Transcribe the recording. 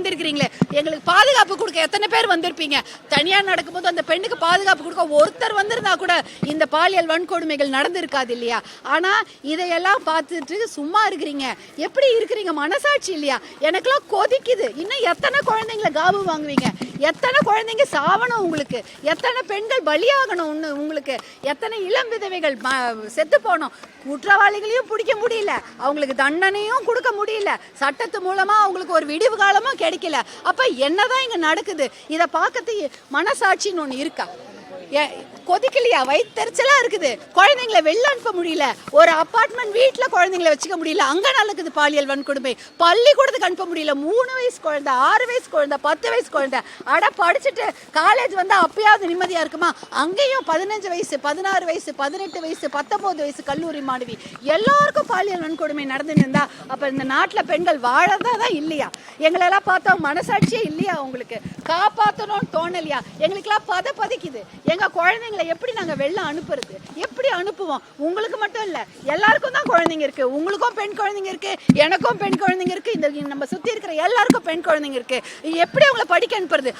வந்திருக்கிறீங்களே, எங்களுக்கு பாதுகாப்பு கொடுக்க எத்தனை பேர் வந்திருப்பீங்க? தனியார் நடக்கும்போது அந்த பெண்ணுக்கு பாதுகாப்பு கொடுக்க ஒருத்தர் வந்திருந்தா கூட இந்த பாலியல் வன்கொடுமைகள் நடந்திருக்காது இல்லையா? ஆனா இதையெல்லாம் பார்த்துட்டு சும்மா இருக்கிறீங்க. எப்படி இருக்கிறீங்க? மனசாட்சி இல்லையா? எனக்கெல்லாம் கொதிக்குது. இன்னும் எத்தனை குழந்தைங்களை காவு வாங்குவீங்க? எத்தனை குழந்தைங்க சாவணும் உங்களுக்கு? எத்தனை பெண்கள் பலியாகணும் உங்களுக்கு? எத்தனை இளம் விதவைகள் செத்து போனோம்? குற்றவாளிகளையும் பிடிக்க முடியல, அவங்களுக்கு தண்டனையும் கொடுக்க முடியல, சட்டத்து மூலமா அவங்களுக்கு ஒரு விடிவு காலமும் கிடைக்கல. அப்ப என்னதான் இங்க நடக்குது? இதை பார்க்கறதுக்கு மனசாட்சின்னு ஒண்ணு இருக்கா? கொதிக்கலையா? வயிற்றுச்சலா இருக்குது. குழந்தைங்களை வெளில அனுப்ப முடியல. ஒரு அப்பார்ட்மெண்ட் வீட்டில் குழந்தைங்களை வச்சுக்க முடியல. அங்கே நடக்குது பாலியல் வன்கொடுமை. பள்ளிக்கூடத்துக்கு அனுப்ப முடியல. 3 வயசு குழந்தை, 6 வயசு குழந்தை, 10 வயசு குழந்தை. படிச்சுட்டு காலேஜ் வந்தால் அப்பயாவது நிம்மதியாக இருக்குமா? அங்கேயும் 15 வயசு, 16 வயசு, 18 வயசு, 19 வயசு கல்லூரி மாணவி எல்லாருக்கும் பாலியல் வன்கொடுமை நடந்துன்னு இருந்தா அப்போ இந்த நாட்டில் பெண்கள் வாழறதா தான் இல்லையா? எங்களெல்லாம் பார்த்தா மனசாட்சியே இல்லையா? உங்களுக்கு காப்பாற்றணும்னு தோணலையா? எங்களுக்கெல்லாம் பதைக்குது. எங்கள் குழந்தைங்களை எப்படி நாங்கள் வெளில அனுப்புறது? எப்படி அனுப்புவோம்? உங்களுக்கு மட்டும் இல்லை, எல்லாருக்கும் தான் குழந்தைங்க இருக்கு. உங்களுக்கும் பெண் குழந்தைங்க இருக்கு, எனக்கும் பெண் குழந்தைங்க இருக்கு, இந்த நம்ம சுற்றி இருக்கிற எல்லாருக்கும் பெண் குழந்தைங்க இருக்கு. எப்படி அவங்களை படிக்க அனுப்புறது?